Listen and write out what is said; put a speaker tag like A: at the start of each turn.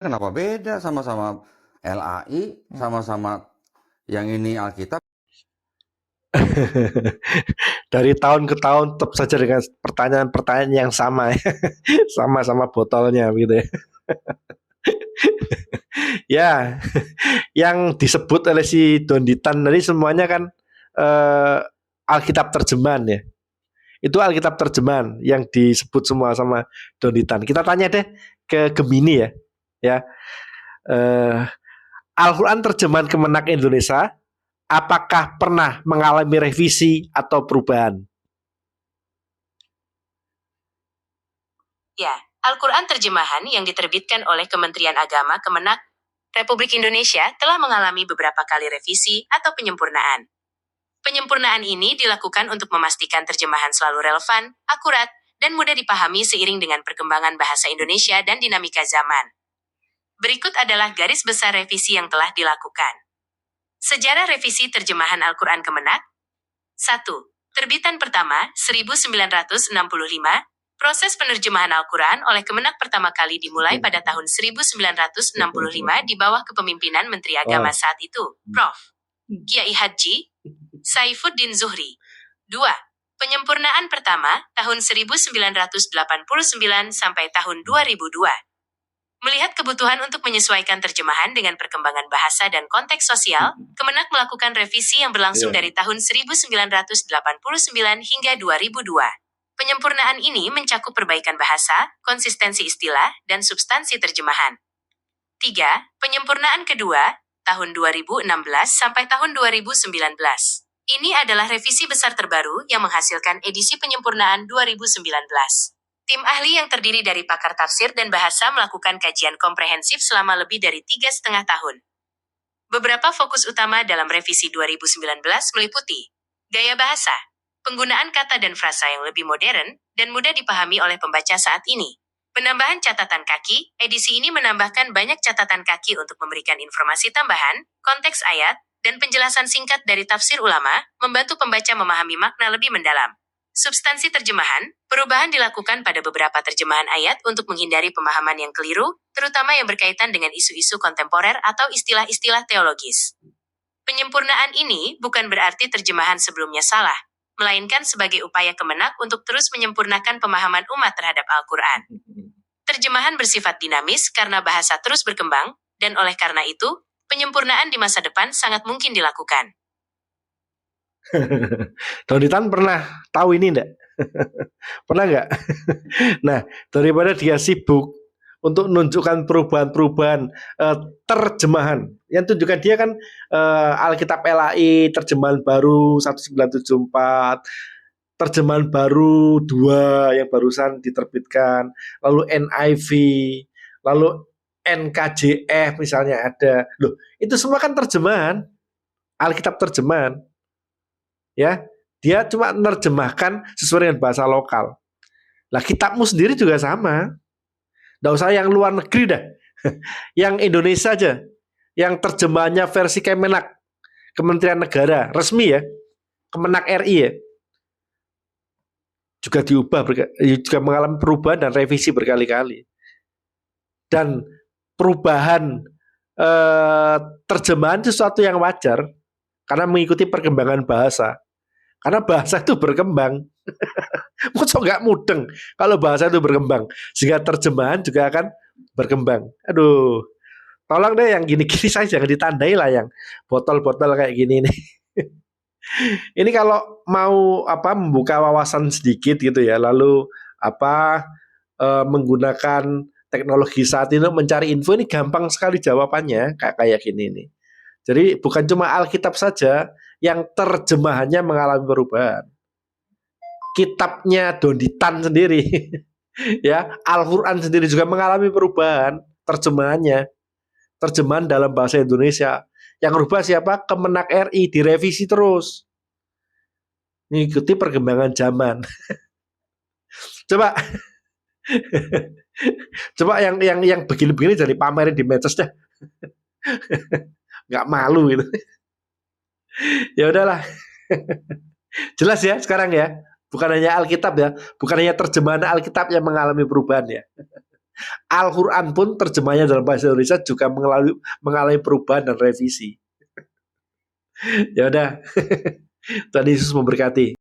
A: Kenapa beda? Sama-sama LAI, sama-sama yang ini Alkitab.
B: Dari tahun ke tahun tetap saja dengan pertanyaan-pertanyaan yang sama ya. Sama-sama botolnya gitu ya. Ya, yang disebut oleh si Donditan tadi semuanya kan eh, Alkitab terjemahan ya. Itu Alkitab terjemahan yang disebut semua sama Donditan. Kita tanya deh ke Gemini ya. Ya, eh, Al-Quran terjemahan Kemenak Indonesia apakah pernah mengalami revisi atau perubahan?
C: Ya, Al-Quran terjemahan yang diterbitkan oleh Kementerian Agama Kemenak Republik Indonesia telah mengalami beberapa kali revisi atau penyempurnaan. Penyempurnaan ini dilakukan untuk memastikan terjemahan selalu relevan, akurat, dan mudah dipahami seiring dengan perkembangan bahasa Indonesia dan dinamika zaman. Berikut adalah garis besar revisi yang telah dilakukan. Sejarah revisi terjemahan Al-Quran Kemenak. 1. Terbitan pertama, 1965. Proses penerjemahan Al-Quran oleh Kemenak pertama kali dimulai pada tahun 1965 di bawah kepemimpinan Menteri Agama saat itu, Prof. Kiai Haji Saifuddin Zuhri. 2. Penyempurnaan pertama, tahun 1989 sampai tahun 2002. Melihat kebutuhan untuk menyesuaikan terjemahan dengan perkembangan bahasa dan konteks sosial, Kemenak melakukan revisi yang berlangsung dari tahun 1989 hingga 2002. Penyempurnaan ini mencakup perbaikan bahasa, konsistensi istilah, dan substansi terjemahan. 3. Penyempurnaan kedua, tahun 2016 sampai tahun 2019. Ini adalah revisi besar terbaru yang menghasilkan edisi penyempurnaan 2019. Tim ahli yang terdiri dari pakar tafsir dan bahasa melakukan kajian komprehensif selama lebih dari 3,5 tahun. Beberapa fokus utama dalam revisi 2019 meliputi gaya bahasa, penggunaan kata dan frasa yang lebih modern dan mudah dipahami oleh pembaca saat ini. Penambahan catatan kaki, edisi ini menambahkan banyak catatan kaki untuk memberikan informasi tambahan, konteks ayat, dan penjelasan singkat dari tafsir ulama, membantu pembaca memahami makna lebih mendalam. Substansi terjemahan, perubahan dilakukan pada beberapa terjemahan ayat untuk menghindari pemahaman yang keliru, terutama yang berkaitan dengan isu-isu kontemporer atau istilah-istilah teologis. Penyempurnaan ini bukan berarti terjemahan sebelumnya salah, melainkan sebagai upaya Kemenak untuk terus menyempurnakan pemahaman umat terhadap Al-Quran. Terjemahan bersifat dinamis karena bahasa terus berkembang, dan oleh karena itu, penyempurnaan di masa depan sangat mungkin dilakukan.
B: Donditan pernah tahu ini enggak? Pernah nggak? Nah, daripada dia sibuk untuk menunjukkan perubahan-perubahan terjemahan, yang tunjukkan dia kan Alkitab LAI terjemahan baru 1974, terjemahan baru 2 yang barusan diterbitkan, lalu NIV, lalu NKJF misalnya ada. Loh, itu semua kan terjemahan, Alkitab terjemahan. Ya, dia cuma menerjemahkan sesuai dengan bahasa lokal. Lah kitabmu sendiri juga sama. Nggak usah yang luar negeri dah. Yang Indonesia aja. Yang terjemahannya versi Kemenak. Kementerian Negara. Resmi ya. Kemenak RI ya. Juga diubah. Juga mengalami perubahan dan revisi berkali-kali. Dan perubahan terjemahan sesuatu yang wajar. Karena mengikuti perkembangan bahasa. Karena bahasa itu berkembang. Masa nggak mudeng kalau bahasa itu berkembang. Sehingga terjemahan juga akan berkembang. Aduh, tolong deh yang gini-gini saya jangan ditandai lah yang botol-botol kayak gini nih. Ini kalau mau membuka wawasan sedikit gitu ya, lalu menggunakan teknologi saat ini untuk mencari info ini gampang sekali jawabannya kayak gini nih. Jadi bukan cuma Alkitab saja yang terjemahannya mengalami perubahan. Kitabnya Donditan sendiri ya, Al-Quran sendiri juga mengalami perubahan terjemahan dalam bahasa Indonesia. Yang rubah siapa? Kemenak RI, direvisi terus mengikuti perkembangan zaman. Coba coba yang begini-begini jadi pamerin di medsos dah. Nggak malu gitu. Ya udahlah. Jelas ya sekarang ya. Bukan hanya Alkitab ya, bukan hanya terjemahan Alkitab yang mengalami perubahan ya. Al-Quran pun terjemahnya dalam bahasa Indonesia juga mengalami perubahan dan revisi. Ya udah, Tuhan Yesus memberkati.